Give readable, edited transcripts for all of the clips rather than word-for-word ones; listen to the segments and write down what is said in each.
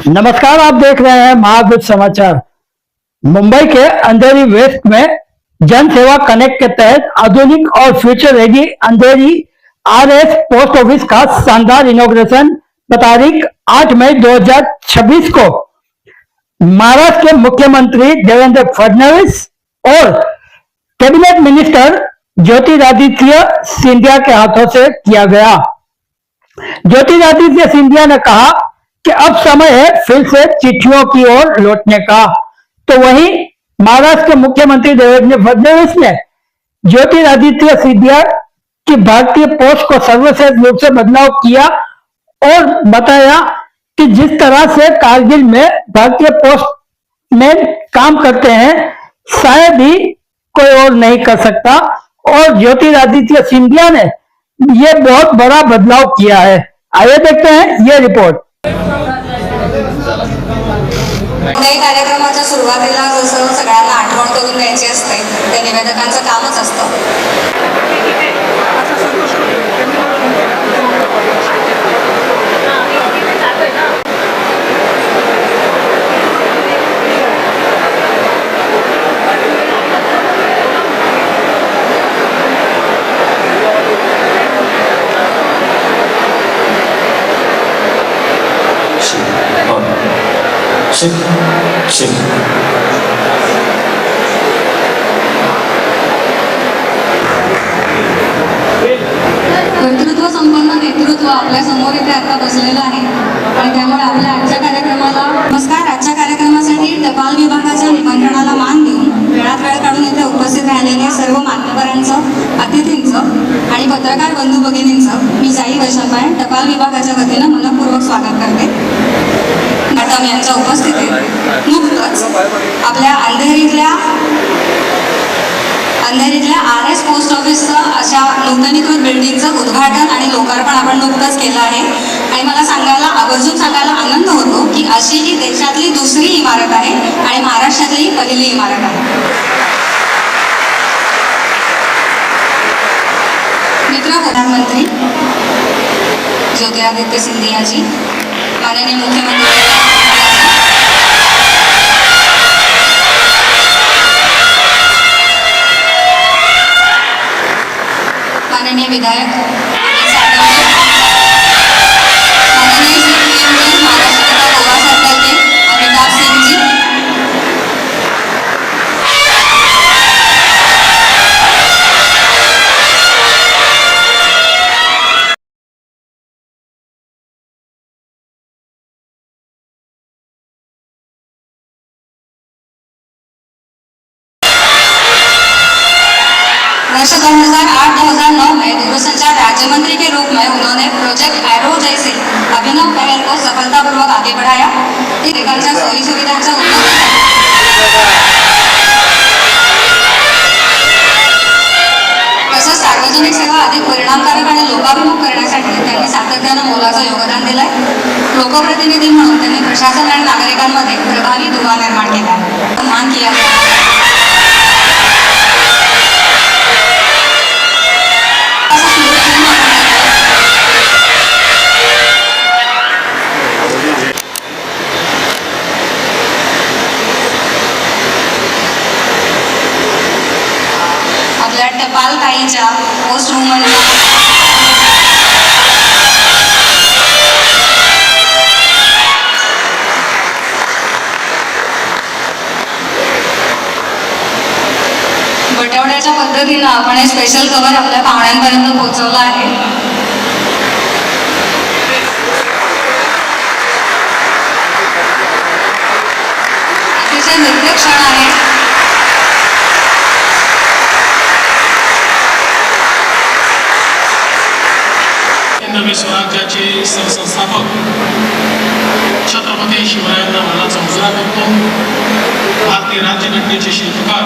नमस्कार, आप देख रहे हैं महादूत समाचार। मुंबई के अंधेरी वेस्ट में जन सेवा कनेक्ट के तहत आधुनिक और future ready Andheri RS post office का शानदार इनॉग्रेशन तारीख 8 मई 2026 को महाराष्ट्र के मुख्यमंत्री देवेंद्र फडणवीस और कैबिनेट मिनिस्टर ज्योतिरादित्य सिंधिया के हाथों से किया गया। ज्योतिरादित्य सिंधिया ने कहा कि अब समय है फिर से चिट्ठियों की ओर लौटने का। तो वहीं महाराष्ट्र के मुख्यमंत्री देवेंद्र फडणवीस ने ज्योतिरादित्य सिंधिया की भारतीय पोस्ट को सर्वश्रेष्ठ रूप से बदलाव किया और बताया कि जिस तरह से कारगिल में भारतीय पोस्ट में काम करते हैं शायद ही कोई और नहीं कर सकता, और ज्योतिरादित्य सिंधिया ने यह बहुत बड़ा बदलाव किया है। आइए देखते हैं ये रिपोर्ट। कार्यक्रमाच्या सुरुवातीला जसं सगळ्यांना आठवण करून द्यायची असते ते निवेदकांचं कामच असतं। कर्तृत्व संपन्न नेतृत्व आपल्या समोर इथे आता बसलेलं आहे आणि त्यामुळे आपल्या आजच्या कार्यक्रमाला नमस्कार। आजच्या कार्यक्रमासाठी टपाल विभागाच्या निमंत्रणाला मान देऊन वेळात वेळ काढून इथे उपस्थित राहिलेल्या सर्व मान्यवरांचं, अतिथींचं आणि पत्रकार बंधू भगिनींचं मी जाई वैशंपाय टपाल विभागाच्या वतीनं मनपूर्वक स्वागत करते। मॅडम यांच्या उपस्थितीत नुकतंच आपल्या अंधेरीतल्या आरएस पोस्ट ऑफिसचं अशा नूतनीकृत बिल्डिंगचं उद्घाटन आणि लोकार्पण आपण नुकतंच केलं आहे आणि मला आवर्जून सांगायला आनंद होतो की अशी ही देशातली दुसरी इमारत आहे आणि महाराष्ट्रातली पहिली इमारत आहे। मित्र, प्रधानमंत्री ज्योतिरादित्य सिंधिया जी, माननीय मुख्यमंत्री माननीय विधायक माननीय सीपीएम महाराष्ट्र तथा गोवा सरकारचे अमिताभ सिंह जी, वर्ष 2008-2009 में दूरसंचार राज्य मंत्री के रूप में उन्होंने प्रोजेक्ट एरो जैसे अभिनव पहल को सफलतापूर्वक आगे बढ़ाया। नागरिकांच्या सोयी सुविधांच्या तसंच सार्वजनिक सेवा अधिक परिणामकारक आणि लोकाभिमुख करण्यासाठी त्यांनी सातत्यानं मोलाचं योगदान दिलंय। लोकप्रतिनिधी म्हणून त्यांनी प्रशासन आणि नागरिकांमध्ये प्रभावी दुवा निर्माण केला, मान किया आपल्या टपाल ताईच्या पोस्ट वुमन बटवड्याच्या पद्धतीनं आपण हे स्पेशल कव्हर आपल्या पाहुण्यांपर्यंत पोहोचवलं आहे। अतिशय निर्भय क्षण आहे। नवी स्वराज्याचे सरसंस्थापक छत्रपती शिवरायांना मानाचा मुजरा करतो। भारतीय राज्यघटनेचे शिल्पकार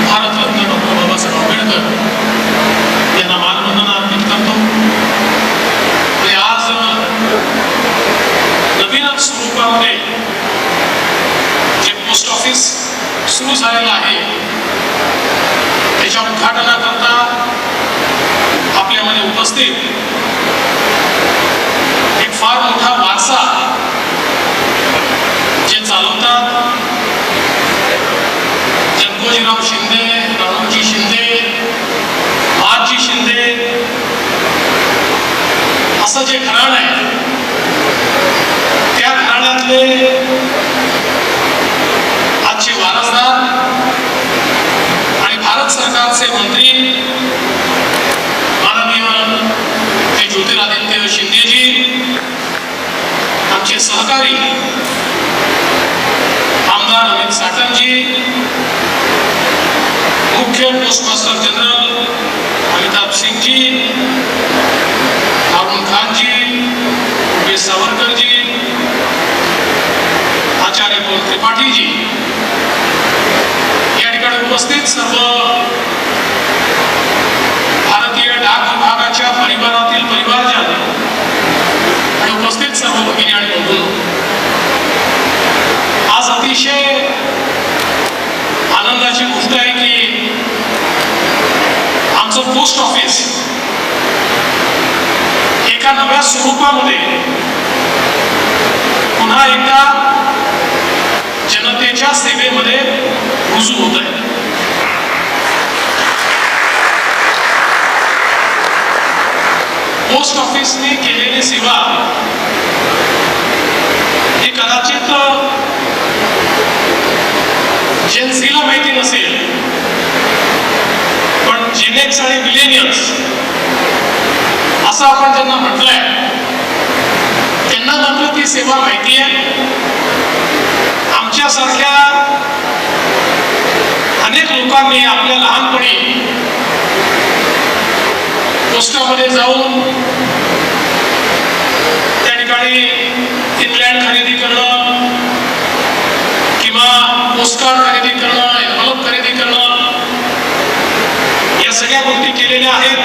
भारतरत्न डॉक्टर बाबासाहेब आंबेडकर यांना मानवंदना अर्पित करतो। आणि आज नवीनच स्वरूपामध्ये जे पोस्ट ऑफिस सुरू झालेलं आहे त्याच्या उद्घाटनाकरता आपल्यामध्ये उपस्थित एक फार मोठा वारसा चालवतात, जनकोजीराव शिंदे, राणोजी शिंदे, महाजी शिंदे असं जे घराणं आहे, त्या घराण्यातले आजचे वारसदार आणि भारत सरकारचे मंत्री माननीय श्री ज्योतिरादित्य शिंदेजी, आमचे सहकारी आमदार अमित साटमजी, मुख्य postmaster general Amitabh Singhji, Haroon Khanji, V Savarkarji, Acharya Pawan Tripathiji, या ठिकाणी उपस्थित सर्व भारतीय डाक विभागाच्या परिवारातील परिवारजन आणि उपस्थित सर्व भगिनी आणि बंधू, आज अतिशय आनंदाची गोष्ट आहे की आमचं पोस्ट ऑफिस एका नव्या स्वरूपामध्ये पुन्हा एकदा जनतेच्या सेवेमध्ये रुजू होत आहे. पोस्ट ऑफिसने केलेली सेवा ही कदाचित जेनझीला माहिती नसेल, पण जेनेक्स आणि मिलेनियल्स असं आपण ज्यांना म्हटलंय त्यांना मात्र ती सेवा माहिती आहे. आमच्यासारख्या अनेक लोकांनी आपल्या लहानपणी पोस्टामध्ये जाऊन त्या ठिकाणी इंग्लंड खरेदी करणं किंवा पोस्टकार्ड खरेदी करणं, एन्व्हलप खरेदी करणं, या सगळ्या गोष्टी केलेल्या आहेत.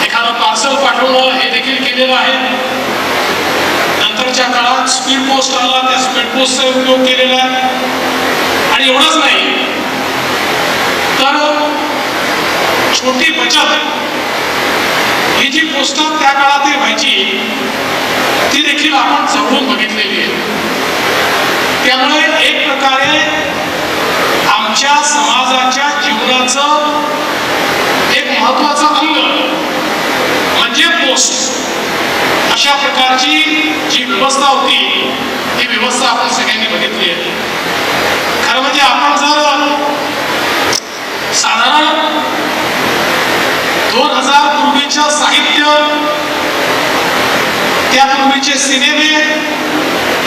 एखादं पार्सल पाठवणं हे देखील केलेलं आहे. नंतरच्या काळात स्पीड पोस्ट आला, त्या स्पीड पोस्टचा उपयोग केलेला आहे. आणि एवढंच नाही तर छोटी बचत ही जी पोस्टात त्या काळात व्हायची ती देखील आपण जवळून बघितलेली आहे. त्यामुळे एक प्रकारे आमच्या समाजाच्या जीवनाचं एक महत्वाचं अंग म्हणजे पोस्ट, अशा प्रकारची जी व्यवस्था होती ती व्यवस्था आपण सगळ्यांनी बघितली आहे. खरं म्हणजे आपण जर साधारण 2000 पूर्वीचं साहित्य, त्यापूर्वीचे सिनेमे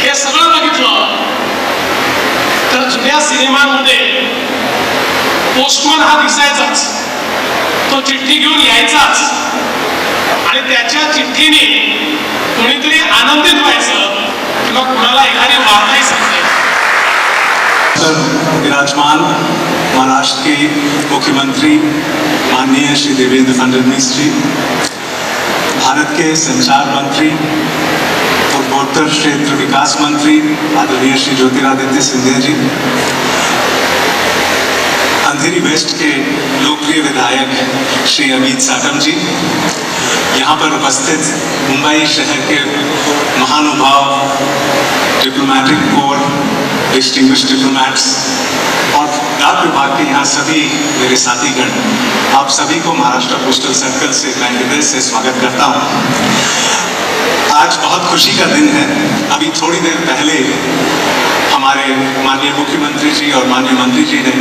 हे सगळं बघितलं तर जुन्या सिनेमांमध्ये पोस्टमन हा दिसायचाच, तो चिठ्ठी घेऊन यायचाच आणि त्याच्या चिठ्ठीने कोणीतरी आनंदित व्हायचं किंवा कुणाला एखादी वार्ताही सांगायची. विराजमान महाराष्ट्र के मुख्यमंत्री माननीय श्री देवेंद्र फडणवीस जी, भारत के संचार मंत्री, पूर्वोत्तर क्षेत्र विकास मंत्री आदरणीय श्री ज्योतिरादित्य सिंधिया जी, अंधेरी वेस्ट के लोकप्रिय विधायक श्री अमित साटम जी, यहाँ पर उपस्थित मुंबई शहर के महानुभाव, डिप्लोमेटिक कोर, डिस्टिंग्विश्ड डिप्लोमैट्स और डाक विभाग के यहाँ सभी मेरे साथीगण, आप सभी को महाराष्ट्र पोस्टल सर्कल से मैं हृदय से स्वागत करता हूँ. आज बहुत खुशी का दिन है. अभी थोड़ी देर पहले हमारे माननीय मुख्यमंत्री जी और माननीय मंत्री जी ने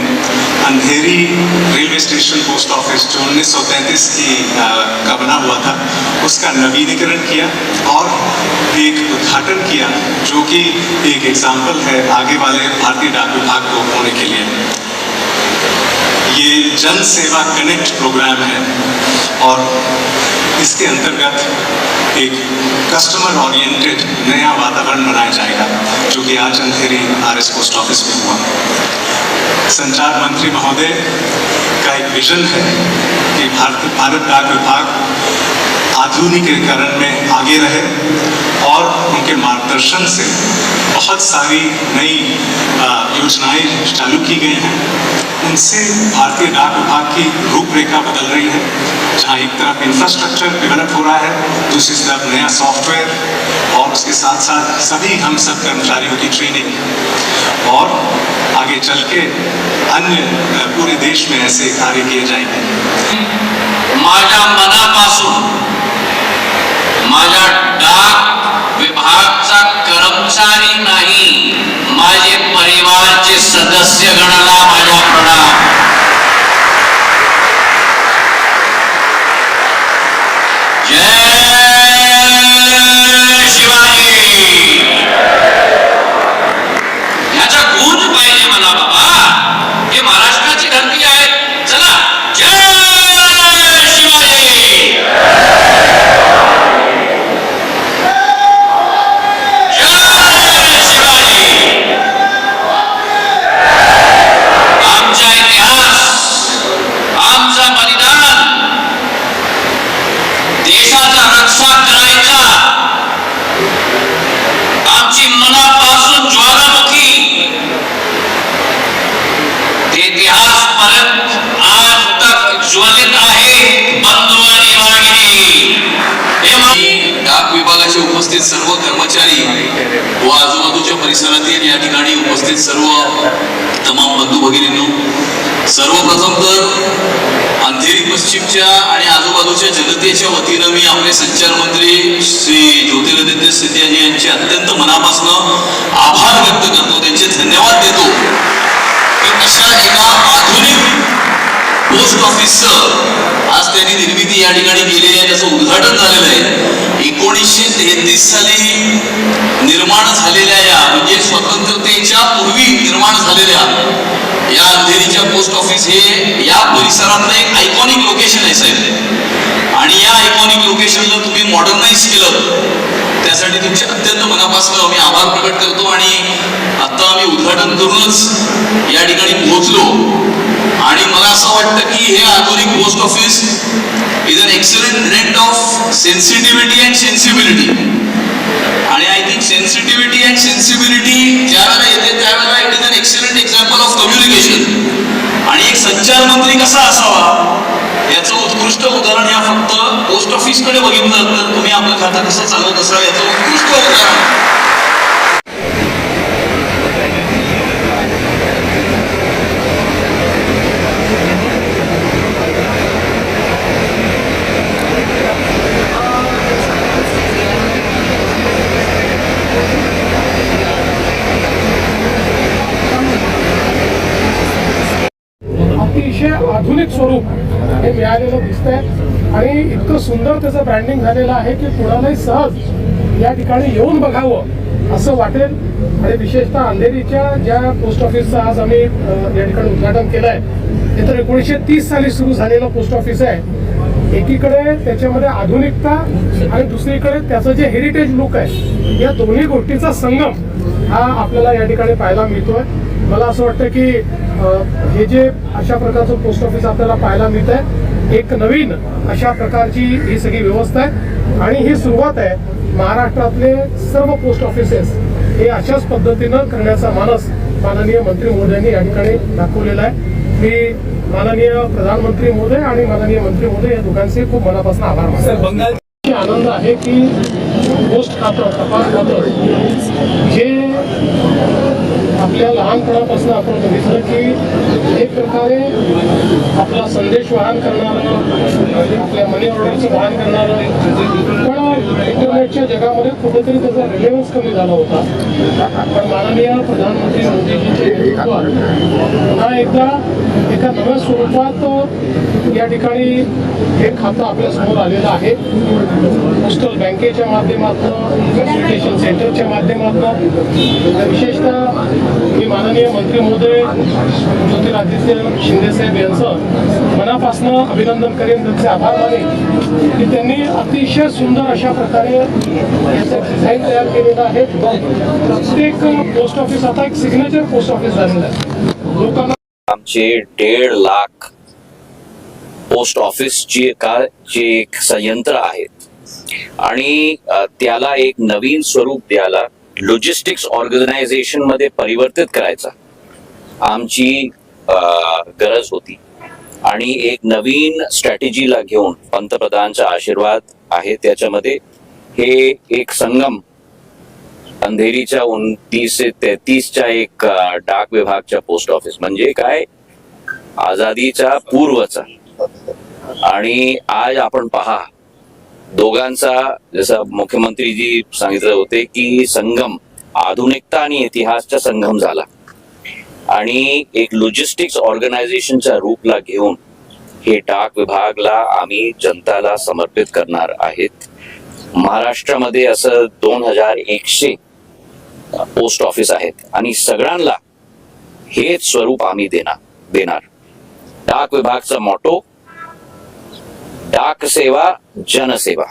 Andheri railway station post office जो 1933 का बना हुआ था उसका नवीनीकरण किया और एक उद्घाटन किया, जो कि एक एग्जाम्पल है आगे वाले भारतीय डाक विभाग को होने के लिए. ये जन सेवा कनेक्ट प्रोग्राम है और इसके अंतर्गत एक कस्टमर ओरिएंटेड नया वातावरण बनाया जाएगा, जो कि आज अंधेरी आरएस पोस्ट ऑफिस में हुआ. संचार मंत्री महोदय का एक विजन है कि भारत डाक विभाग आधुनिकीकरण में आगे रहे और उनके मार्गदर्शन से बहुत सारी नई योजनाएं चालू की गई हैं। उनसे भारतीय डाक विभाग की रूपरेखा बदल रही है, जहां एक तरफ इंफ्रास्ट्रक्चर डेवलप हो रहा है, दूसरी तरफ नया सॉफ्टवेयर और उसके साथ साथ सभी हम सब कर्मचारियों की ट्रेनिंग और आगे चल के अन्य पूरे देश में ऐसे कार्य किए जाएंगे। माझ्या मनापासून माझ्या डाक विभागाचा कर्मचारी नाही, माझे परिवारचे सदस्य गणाला माझा प्रणाम। जय शिवाजी। याचा गूंज पाहिजे मला बाबा, हे महाराष्ट्राची धरती आहे। चला, जय शिवाजी। जय शिवाजी। आमचा इतिहास, आमचा बलिदान, देशाचा रक्षा करायचा, आमची मनापासून ज्वालामुखी ते इतिहास परत आज तक ज्वलित आहे। बंधू आणि वाहिनी, डाक विभागाचे उपस्थित सर्व कर्मचारी व आजूबाजूच्या परिसरातील या ठिकाणी उपस्थित सर्व तमाम बंधू भगिनींनो, सर्वप्रथम तर अंधेरी पश्चिमच्या आणि आजूबाजूच्या जनतेच्या वतीनं मी आपले संचार मंत्री श्री ज्योतिरादित्य सिंधिया यांचे अत्यंत मनापासून आभार व्यक्त करतो, त्यांचे धन्यवाद देतो की अशा एका आधुनिक पोस्ट ऑफिसचं आज त्यांनी निर्मिती या ठिकाणी केलेली आहे, त्याचं उद्घाटन झालेलं आहे। 1933 साली निर्माण झालेल्या या म्हणजे स्वतंत्रतेच्या पूर्वी निर्माण झालेल्या या अंधेरीच्या पोस्ट ऑफिस हे या परिसरातलं एक आयकॉनिक लोकेशन आहे साहेब, आणि या आयकॉनिक लोकेशनला तुम्ही मॉडर्नाइज केलं, त्यासाठी तुमचे अत्यंत मनापासून आम्ही आभार प्रकट करतो। आणि आता आम्ही उद्घाटन करूनच या ठिकाणी पोहोचलो आणि मला असं वाटतं की हे आधुनिक post office is an excellent blend of sensitivity and sensibility, आणि I think sensitivity and sensibility ज्यावेळेला येते त्यावेळेला it is an excellent example of communication. आणि एक संचार मंत्री कसा असावा याचं उत्कृष्ट उदाहरण या फक्त पोस्ट ऑफिसकडे बघितलं तर तुम्ही आपलं खातं कसं चालवत असाल याचं उत्कृष्ट उदाहरण। अतिशय आधुनिक स्वरूप हे मिळालेलं दिसतंय आणि इतकं सुंदर त्याचं ब्रँडिंग झालेलं आहे की कुणालाही सहज या ठिकाणी येऊन बघावं असं वाटेल। आणि विशेषतः अंधेरीच्या ज्या पोस्ट ऑफिसचं आज आम्ही या ठिकाणी उद्घाटन केलं आहे ते तर 1930 साली सुरू झालेलं पोस्ट ऑफिस आहे। एकीकडे त्याच्यामध्ये आधुनिकता आणि दुसरीकडे त्याचं जे हेरिटेज लुक आहे, या दोन्ही गोष्टीचा संगम हा आपल्याला या ठिकाणी पाहायला मिळतोय। मला असं वाटतं की हे जे अशा प्रकारचं पोस्ट ऑफिस आपल्याला पाहायला मिळत आहे, एक नवीन अशा प्रकारची ही सगळी व्यवस्था आहे आणि ही सुरुवात आहे। महाराष्ट्रातले सर्व पोस्ट ऑफिसेस हे अशाच पद्धतीनं करण्याचा मानस माननीय मंत्री महोदयांनी या ठिकाणी दाखवलेला आहे। मी माननीय प्रधानमंत्री महोदय आणि माननीय मंत्री महोदय या दोघांचे खूप मनापासून आभार मानतो। आनंद आहे की पोस्ट खातं, टपाल खातं जे आपल्या लहानपणापासून आपण बघितलं की एक प्रकारे आपला संदेश वाहन करणारं, आपल्या मनी ऑर्डरचं वाहन करणारं, पण इंटरनेटच्या जगामध्ये कुठेतरी त्याचा रिलेव्हन्स कमी झाला होता। पण माननीय प्रधानमंत्री मोदीजींच्या नेतृत्वात पुन्हा एकदा एका नव्या स्वरूपात या ठिकाणी हे खातं आपल्या समोर आलेलं आहे। पोस्टल बँकेच्या माध्यमातून, फॅसिलिटेशन सेंटरच्या माध्यमातून, विशेषतः मी माननीय मंत्री महोदय ज्योतिरादित्य शिंदे साहेब यांचं मनापासून अभिनंदन करेन, त्यांचे आभार मानेन की त्यांनी अतिशय सुंदर अशा प्रकारे याचं डिझाईन तयार केलेलं आहे। प्रत्येक पोस्ट ऑफिस आता एक सिग्नेचर पोस्ट ऑफिस झालेलं आहे। लोकांना आमचे 1.5 लाख पोस्ट ऑफिस जे एक संयंत्र आहेत आणि त्याला एक नवीन स्वरूप द्यायला, लॉजिस्टिक्स ऑर्गनायझेशन मध्ये परिवर्तित करायचा आमची गरज होती. आणि एक नवीन स्ट्रॅटेजीला घेऊन पंतप्रधानांचा आशीर्वाद आहे त्याच्यामध्ये. हे एक संगम अंधेरीच्या 29 ते 33च्या एक डाक विभागच्या पोस्ट ऑफिस म्हणजे काय, आझादीच्या पूर्वचा. आणि आज आपण पहा दोघांचा, जसं मुख्यमंत्रीजी सांगितले होते की संगम, आधुनिकता आणि इतिहासचा संगम झाला. आणि एक लॉजिस्टिक्स ऑर्गनायझेशनच्या रूपला घेऊन हे डाक विभागला आम्ही जनताला समर्पित करणार आहेत. महाराष्ट्रामध्ये असं 2100 पोस्ट ऑफिस आहेत आणि सगळ्यांना हेच स्वरूप आम्ही देणार. डाक विभागचा मॉटो डाक सेवा जनसेवा,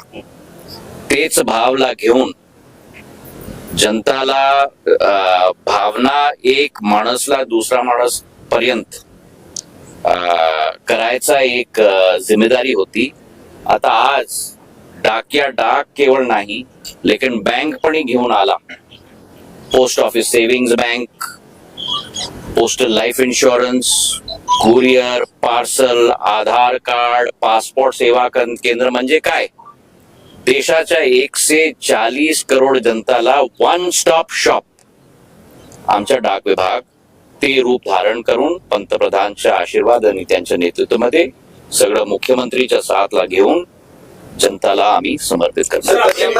तेच भावला घेऊन जनताला भावना एक माणसला दुसरा माणस पर्यंत करायचा एक जिम्मेदारी होती. आता आज डाक केवळ नाही लेकिन बँक पण घेऊन आला. Post office savings bank, postal life insurance, courier, parcel, Aadhaar card, passport सेवा केंद्र म्हणजे काय, देशाच्या 140 करोड जनताला वन स्टॉप शॉप आमचा डाक विभाग ते रूप धारण करून पंतप्रधानांच्या आशीर्वाद आणि त्यांच्या नेतृत्वामध्ये सगळं मुख्यमंत्रीच्या साथला घेऊन जनताला आम्ही समर्पित करणार.